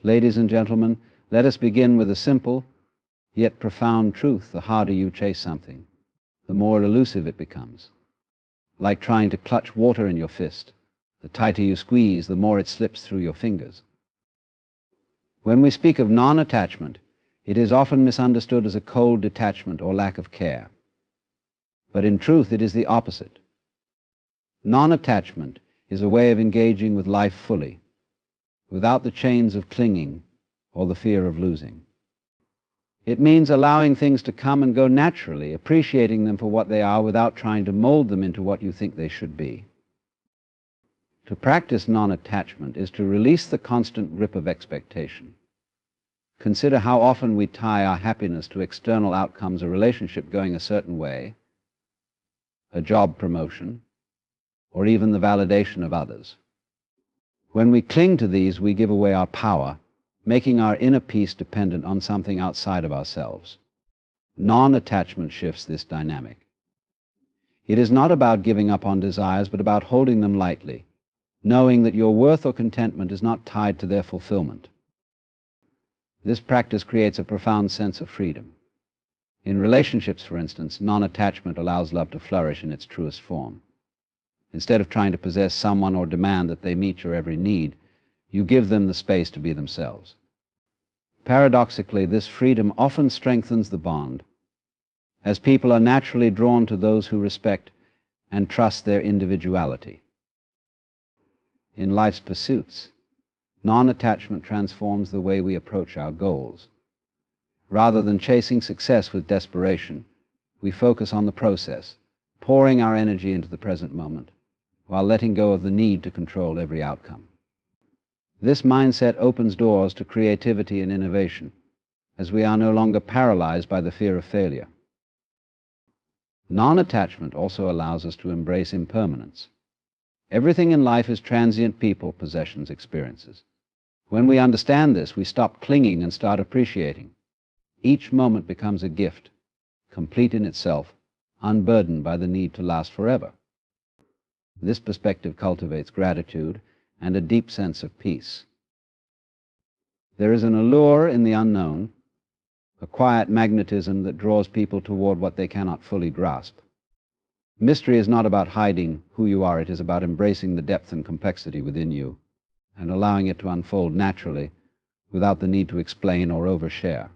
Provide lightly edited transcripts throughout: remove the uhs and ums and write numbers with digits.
Ladies and gentlemen, let us begin with a simple yet profound truth. The harder you chase something, the more elusive it becomes. Like trying to clutch water in your fist. The tighter you squeeze, the more it slips through your fingers. When we speak of non-attachment, it is often misunderstood as a cold detachment or lack of care. But in truth, it is the opposite. Non-attachment is a way of engaging with life fully, without the chains of clinging or the fear of losing. It means allowing things to come and go naturally, appreciating them for what they are without trying to mold them into what you think they should be. To practice non-attachment is to release the constant grip of expectation. Consider how often we tie our happiness to external outcomes, a relationship going a certain way, a job promotion, or even the validation of others. When we cling to these, we give away our power, making our inner peace dependent on something outside of ourselves. Non-attachment shifts this dynamic. It is not about giving up on desires, but about holding them lightly, knowing that your worth or contentment is not tied to their fulfillment. This practice creates a profound sense of freedom. In relationships, for instance, non-attachment allows love to flourish in its truest form. Instead of trying to possess someone or demand that they meet your every need, you give them the space to be themselves. Paradoxically, this freedom often strengthens the bond, as people are naturally drawn to those who respect and trust their individuality. In life's pursuits, non-attachment transforms the way we approach our goals. Rather than chasing success with desperation, we focus on the process, pouring our energy into the present moment, while letting go of the need to control every outcome. This mindset opens doors to creativity and innovation, as we are no longer paralyzed by the fear of failure. Non-attachment also allows us to embrace impermanence. Everything in life is transient: people, possessions, experiences. When we understand this, we stop clinging and start appreciating. Each moment becomes a gift, complete in itself, unburdened by the need to last forever. This perspective cultivates gratitude and a deep sense of peace. There is an allure in the unknown, a quiet magnetism that draws people toward what they cannot fully grasp. Mystery is not about hiding who you are, it is about embracing the depth and complexity within you and allowing it to unfold naturally without the need to explain or overshare.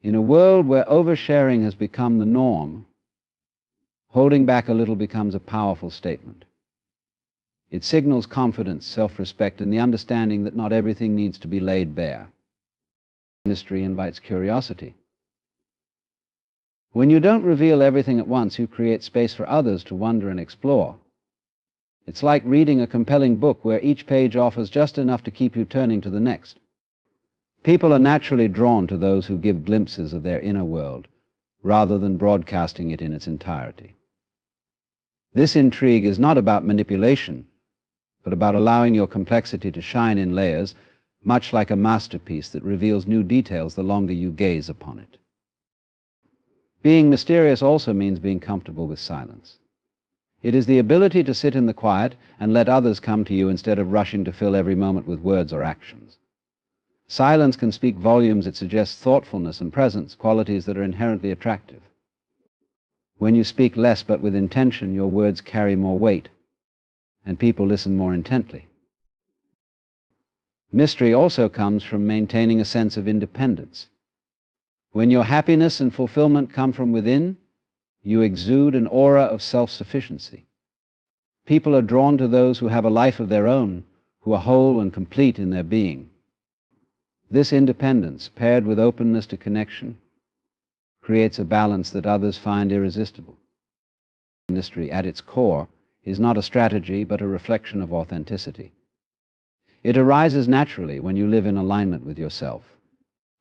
In a world where oversharing has become the norm, holding back a little becomes a powerful statement. It signals confidence, self-respect, and the understanding that not everything needs to be laid bare. Mystery invites curiosity. When you don't reveal everything at once, you create space for others to wonder and explore. It's like reading a compelling book where each page offers just enough to keep you turning to the next. People are naturally drawn to those who give glimpses of their inner world, rather than broadcasting it in its entirety. This intrigue is not about manipulation, but about allowing your complexity to shine in layers, much like a masterpiece that reveals new details the longer you gaze upon it. Being mysterious also means being comfortable with silence. It is the ability to sit in the quiet and let others come to you instead of rushing to fill every moment with words or actions. Silence can speak volumes. It suggests thoughtfulness and presence, qualities that are inherently attractive. When you speak less but with intention, your words carry more weight, and people listen more intently. Mystery also comes from maintaining a sense of independence. When your happiness and fulfillment come from within, you exude an aura of self-sufficiency. People are drawn to those who have a life of their own, who are whole and complete in their being. This independence, paired with openness to connection, creates a balance that others find irresistible. Mystery, at its core, is not a strategy, but a reflection of authenticity. It arises naturally when you live in alignment with yourself,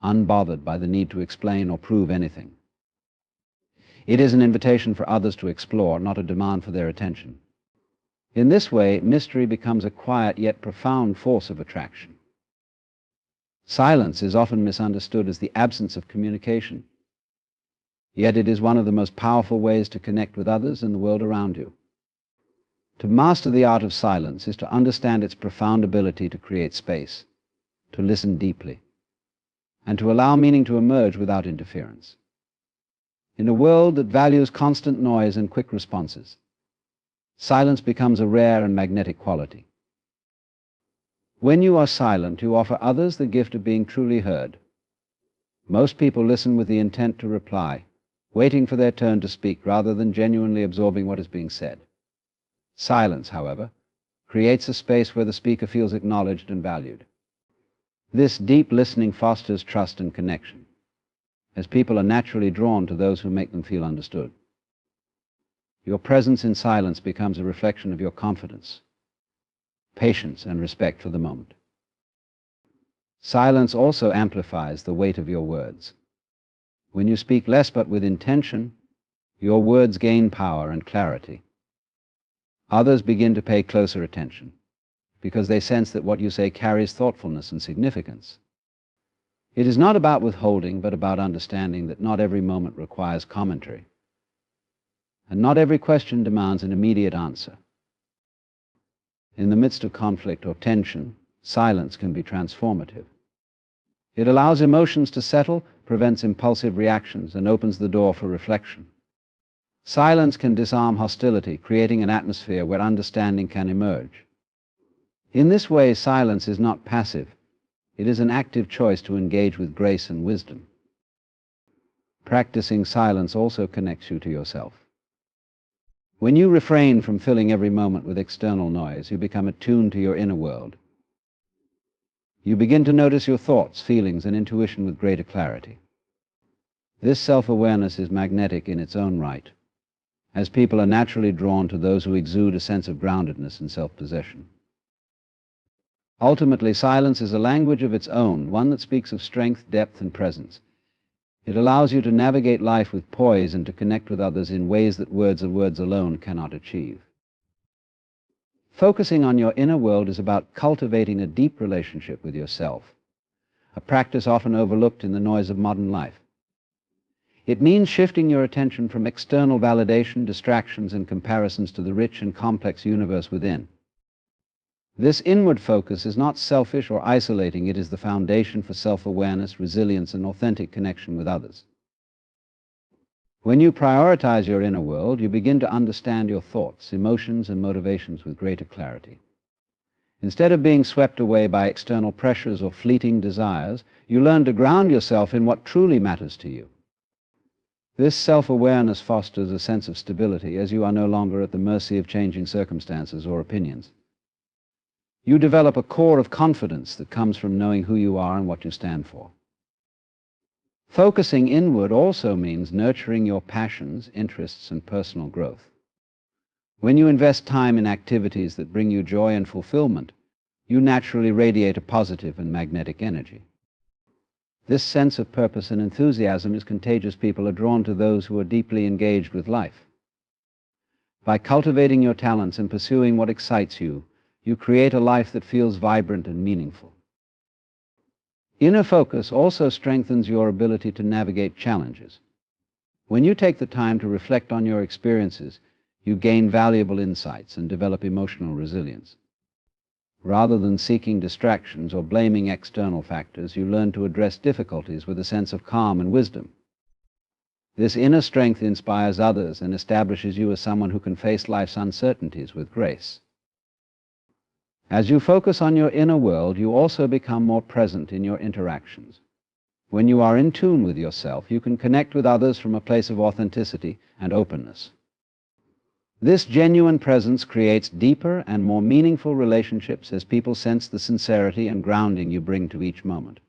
unbothered by the need to explain or prove anything. It is an invitation for others to explore, not a demand for their attention. In this way, mystery becomes a quiet yet profound force of attraction. Silence is often misunderstood as the absence of communication, yet it is one of the most powerful ways to connect with others and the world around you. To master the art of silence is to understand its profound ability to create space, to listen deeply, and to allow meaning to emerge without interference. In a world that values constant noise and quick responses, silence becomes a rare and magnetic quality. When you are silent, you offer others the gift of being truly heard. Most people listen with the intent to reply, waiting for their turn to speak rather than genuinely absorbing what is being said. Silence, however, creates a space where the speaker feels acknowledged and valued. This deep listening fosters trust and connection, as people are naturally drawn to those who make them feel understood. Your presence in silence becomes a reflection of your confidence, patience, and respect for the moment. Silence also amplifies the weight of your words. When you speak less but with intention, your words gain power and clarity. Others begin to pay closer attention, because they sense that what you say carries thoughtfulness and significance. It is not about withholding, but about understanding that not every moment requires commentary, and not every question demands an immediate answer. In the midst of conflict or tension, silence can be transformative. It allows emotions to settle, prevents impulsive reactions, and opens the door for reflection. Silence can disarm hostility, creating an atmosphere where understanding can emerge. In this way, silence is not passive. It is an active choice to engage with grace and wisdom. Practicing silence also connects you to yourself. When you refrain from filling every moment with external noise, you become attuned to your inner world. You begin to notice your thoughts, feelings, and intuition with greater clarity. This self-awareness is magnetic in its own right, as people are naturally drawn to those who exude a sense of groundedness and self-possession. Ultimately, silence is a language of its own, one that speaks of strength, depth, and presence. It allows you to navigate life with poise and to connect with others in ways that words alone cannot achieve. Focusing on your inner world is about cultivating a deep relationship with yourself, a practice often overlooked in the noise of modern life. It means shifting your attention from external validation, distractions, and comparisons to the rich and complex universe within. This inward focus is not selfish or isolating. It is the foundation for self-awareness, resilience, and authentic connection with others. When you prioritize your inner world, you begin to understand your thoughts, emotions, and motivations with greater clarity. Instead of being swept away by external pressures or fleeting desires, you learn to ground yourself in what truly matters to you. This self-awareness fosters a sense of stability, as you are no longer at the mercy of changing circumstances or opinions. You develop a core of confidence that comes from knowing who you are and what you stand for. Focusing inward also means nurturing your passions, interests, and personal growth. When you invest time in activities that bring you joy and fulfillment, you naturally radiate a positive and magnetic energy. This sense of purpose and enthusiasm is contagious. People are drawn to those who are deeply engaged with life. By cultivating your talents and pursuing what excites you, you create a life that feels vibrant and meaningful. Inner focus also strengthens your ability to navigate challenges. When you take the time to reflect on your experiences, you gain valuable insights and develop emotional resilience. Rather than seeking distractions or blaming external factors, you learn to address difficulties with a sense of calm and wisdom. This inner strength inspires others and establishes you as someone who can face life's uncertainties with grace. As you focus on your inner world, you also become more present in your interactions. When you are in tune with yourself, you can connect with others from a place of authenticity and openness. This genuine presence creates deeper and more meaningful relationships as people sense the sincerity and grounding you bring to each moment.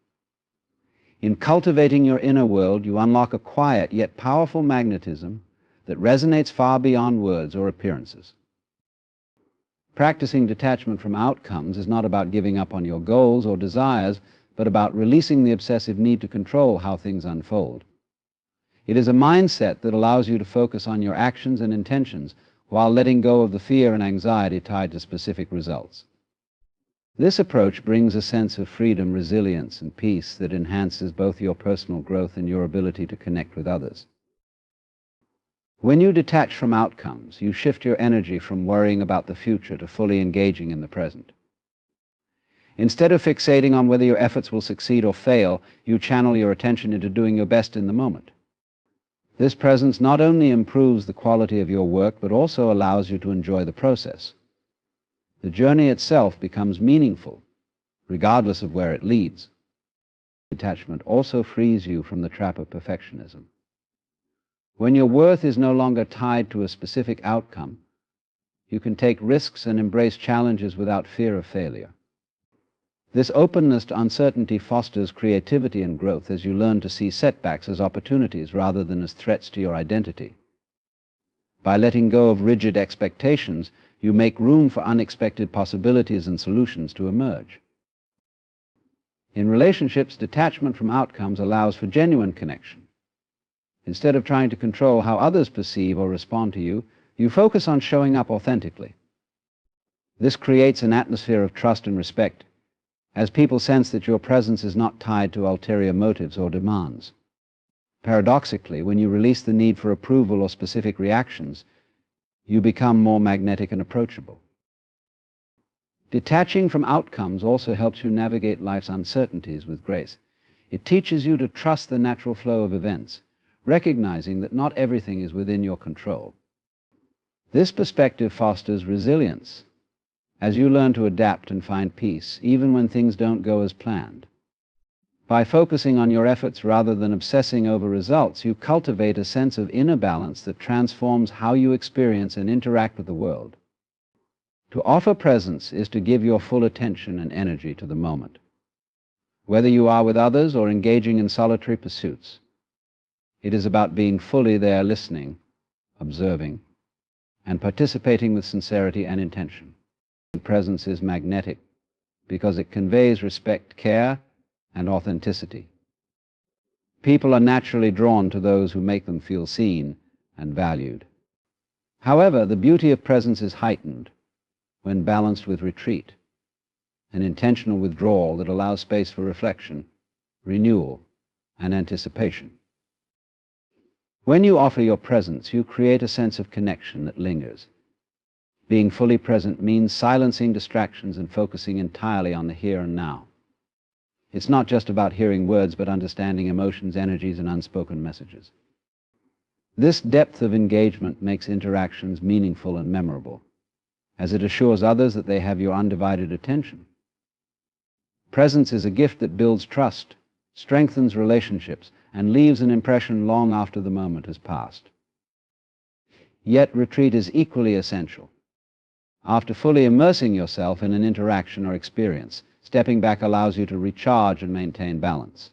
In cultivating your inner world, you unlock a quiet yet powerful magnetism that resonates far beyond words or appearances. Practicing detachment from outcomes is not about giving up on your goals or desires, but about releasing the obsessive need to control how things unfold. It is a mindset that allows you to focus on your actions and intentions while letting go of the fear and anxiety tied to specific results. This approach brings a sense of freedom, resilience, and peace that enhances both your personal growth and your ability to connect with others. When you detach from outcomes, you shift your energy from worrying about the future to fully engaging in the present. Instead of fixating on whether your efforts will succeed or fail, you channel your attention into doing your best in the moment. This presence not only improves the quality of your work, but also allows you to enjoy the process. The journey itself becomes meaningful, regardless of where it leads. Detachment also frees you from the trap of perfectionism. When your worth is no longer tied to a specific outcome, you can take risks and embrace challenges without fear of failure. This openness to uncertainty fosters creativity and growth as you learn to see setbacks as opportunities rather than as threats to your identity. By letting go of rigid expectations, you make room for unexpected possibilities and solutions to emerge. In relationships, detachment from outcomes allows for genuine connection. Instead of trying to control how others perceive or respond to you, you focus on showing up authentically. This creates an atmosphere of trust and respect, as people sense that your presence is not tied to ulterior motives or demands. Paradoxically, when you release the need for approval or specific reactions, you become more magnetic and approachable. Detaching from outcomes also helps you navigate life's uncertainties with grace. It teaches you to trust the natural flow of events, recognizing that not everything is within your control. This perspective fosters resilience, as you learn to adapt and find peace, even when things don't go as planned. By focusing on your efforts rather than obsessing over results, you cultivate a sense of inner balance that transforms how you experience and interact with the world. To offer presence is to give your full attention and energy to the moment. Whether you are with others or engaging in solitary pursuits, it is about being fully there, listening, observing, and participating with sincerity and intention. Presence is magnetic because it conveys respect, care, and authenticity. People are naturally drawn to those who make them feel seen and valued. However, the beauty of presence is heightened when balanced with retreat, an intentional withdrawal that allows space for reflection, renewal, and anticipation. When you offer your presence, you create a sense of connection that lingers. Being fully present means silencing distractions and focusing entirely on the here and now. It's not just about hearing words, but understanding emotions, energies, and unspoken messages. This depth of engagement makes interactions meaningful and memorable, as it assures others that they have your undivided attention. Presence is a gift that builds trust, strengthens relationships, and leaves an impression long after the moment has passed. Yet retreat is equally essential. After fully immersing yourself in an interaction or experience, stepping back allows you to recharge and maintain balance.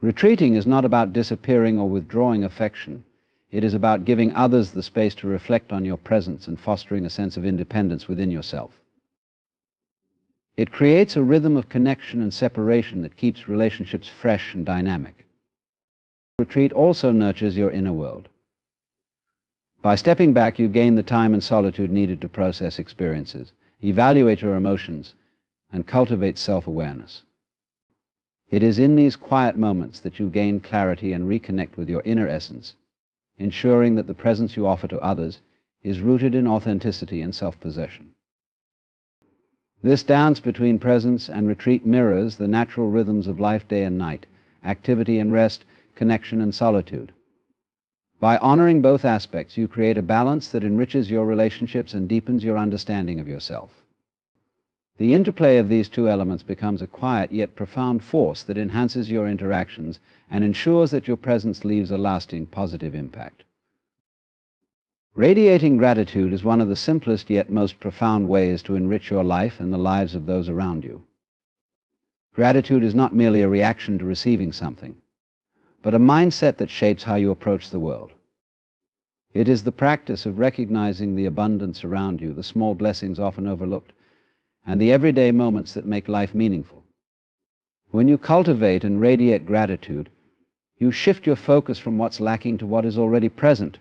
Retreating is not about disappearing or withdrawing affection. It is about giving others the space to reflect on your presence and fostering a sense of independence within yourself. It creates a rhythm of connection and separation that keeps relationships fresh and dynamic. Retreat also nurtures your inner world. By stepping back, you gain the time and solitude needed to process experiences, evaluate your emotions, and cultivate self-awareness. It is in these quiet moments that you gain clarity and reconnect with your inner essence, ensuring that the presence you offer to others is rooted in authenticity and self-possession. This dance between presence and retreat mirrors the natural rhythms of life, day and night, activity and rest, connection and solitude. By honoring both aspects, you create a balance that enriches your relationships and deepens your understanding of yourself. The interplay of these two elements becomes a quiet yet profound force that enhances your interactions and ensures that your presence leaves a lasting positive impact. Radiating gratitude is one of the simplest yet most profound ways to enrich your life and the lives of those around you. Gratitude is not merely a reaction to receiving something, but a mindset that shapes how you approach the world. It is the practice of recognizing the abundance around you, the small blessings often overlooked, and the everyday moments that make life meaningful. When you cultivate and radiate gratitude, you shift your focus from what's lacking to what is already present,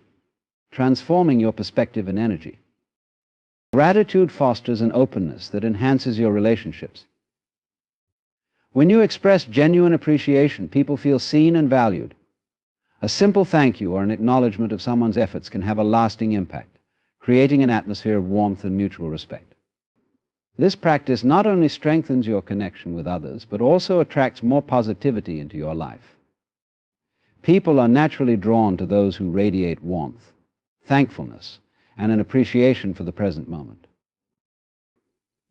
transforming your perspective and energy. Gratitude fosters an openness that enhances your relationships. When you express genuine appreciation, people feel seen and valued. A simple thank you or an acknowledgement of someone's efforts can have a lasting impact, creating an atmosphere of warmth and mutual respect. This practice not only strengthens your connection with others, but also attracts more positivity into your life. People are naturally drawn to those who radiate warmth, thankfulness, and an appreciation for the present moment.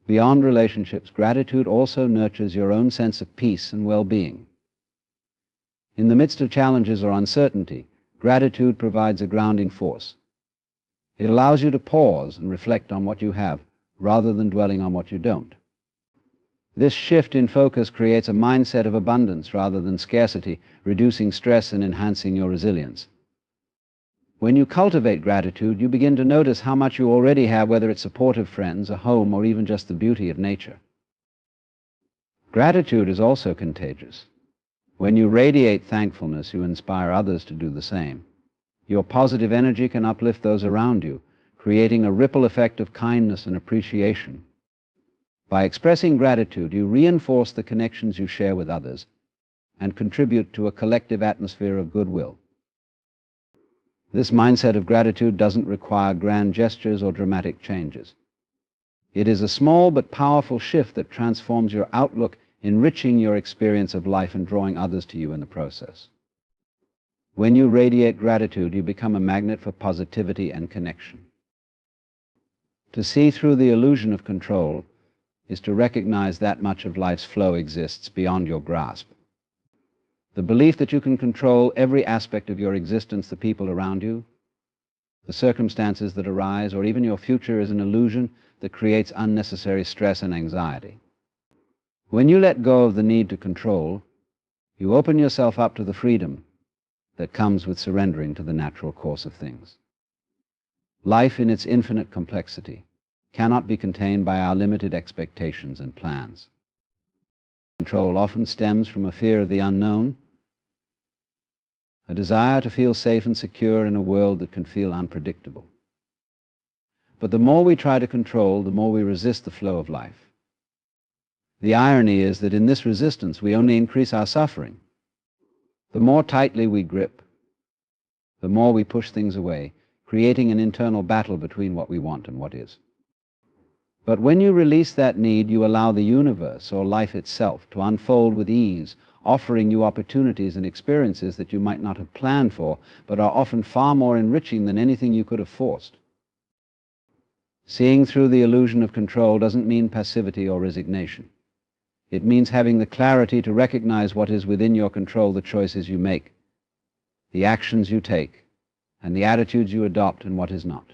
Beyond relationships, gratitude also nurtures your own sense of peace and well-being. In the midst of challenges or uncertainty, gratitude provides a grounding force. It allows you to pause and reflect on what you have, rather than dwelling on what you don't. This shift in focus creates a mindset of abundance rather than scarcity, reducing stress and enhancing your resilience. When you cultivate gratitude, you begin to notice how much you already have, whether it's supportive friends, a home, or even just the beauty of nature. Gratitude is also contagious. When you radiate thankfulness, you inspire others to do the same. Your positive energy can uplift those around you, creating a ripple effect of kindness and appreciation. By expressing gratitude, you reinforce the connections you share with others and contribute to a collective atmosphere of goodwill. This mindset of gratitude doesn't require grand gestures or dramatic changes. It is a small but powerful shift that transforms your outlook, enriching your experience of life and drawing others to you in the process. When you radiate gratitude, you become a magnet for positivity and connection. To see through the illusion of control is to recognize that much of life's flow exists beyond your grasp. The belief that you can control every aspect of your existence, the people around you, the circumstances that arise, or even your future is an illusion that creates unnecessary stress and anxiety. When you let go of the need to control, you open yourself up to the freedom that comes with surrendering to the natural course of things. Life in its infinite complexity cannot be contained by our limited expectations and plans. Control often stems from a fear of the unknown, a desire to feel safe and secure in a world that can feel unpredictable. But the more we try to control, the more we resist the flow of life. The irony is that in this resistance, we only increase our suffering. The more tightly we grip, the more we push things away, creating an internal battle between what we want and what is. But when you release that need, you allow the universe or life itself to unfold with ease, offering you opportunities and experiences that you might not have planned for, but are often far more enriching than anything you could have forced. Seeing through the illusion of control doesn't mean passivity or resignation. It means having the clarity to recognize what is within your control, the choices you make, the actions you take, and the attitudes you adopt, and what is not.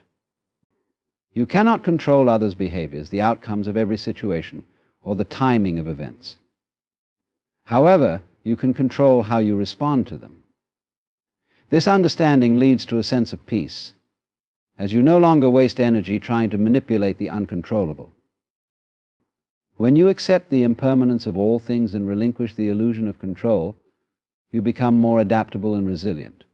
You cannot control others' behaviors, the outcomes of every situation, or the timing of events. However, you can control how you respond to them. This understanding leads to a sense of peace, as you no longer waste energy trying to manipulate the uncontrollable. When you accept the impermanence of all things and relinquish the illusion of control, you become more adaptable and resilient.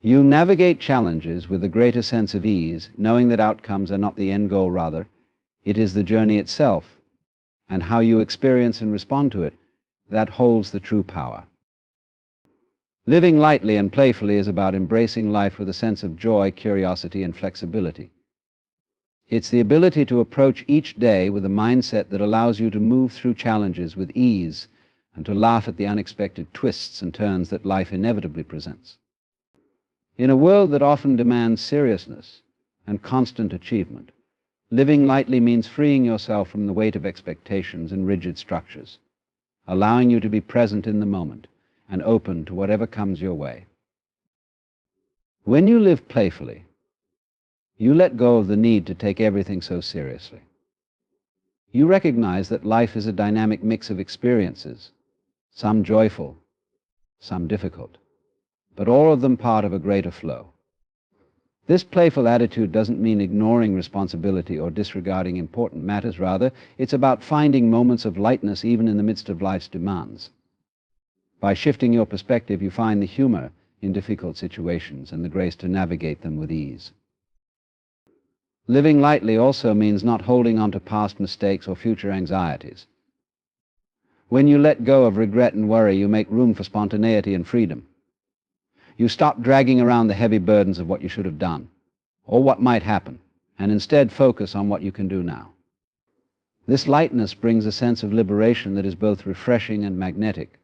You navigate challenges with a greater sense of ease, knowing that outcomes are not the end goal, rather, it is the journey itself, and how you experience and respond to it that holds the true power. Living lightly and playfully is about embracing life with a sense of joy, curiosity, and flexibility. It's the ability to approach each day with a mindset that allows you to move through challenges with ease and to laugh at the unexpected twists and turns that life inevitably presents. In a world that often demands seriousness and constant achievement, living lightly means freeing yourself from the weight of expectations and rigid structures, allowing you to be present in the moment and open to whatever comes your way. When you live playfully, you let go of the need to take everything so seriously. You recognize that life is a dynamic mix of experiences, some joyful, some difficult, but all of them part of a greater flow. This playful attitude doesn't mean ignoring responsibility or disregarding important matters. Rather, it's about finding moments of lightness even in the midst of life's demands. By shifting your perspective, you find the humor in difficult situations and the grace to navigate them with ease. Living lightly also means not holding on to past mistakes or future anxieties. When you let go of regret and worry, you make room for spontaneity and freedom. You stop dragging around the heavy burdens of what you should have done, or what might happen, and instead focus on what you can do now. This lightness brings a sense of liberation that is both refreshing and magnetic.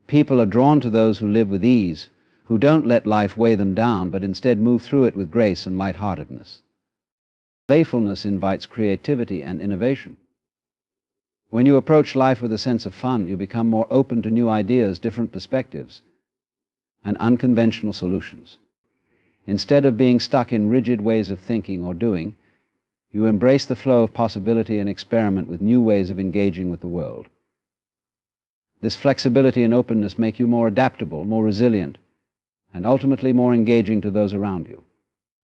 People are drawn to those who live with ease, who don't let life weigh them down, but instead move through it with grace and lightheartedness. Playfulness invites creativity and innovation. When you approach life with a sense of fun, you become more open to new ideas, different perspectives, and unconventional solutions. Instead of being stuck in rigid ways of thinking or doing, you embrace the flow of possibility and experiment with new ways of engaging with the world. This flexibility and openness make you more adaptable, more resilient, and ultimately more engaging to those around you.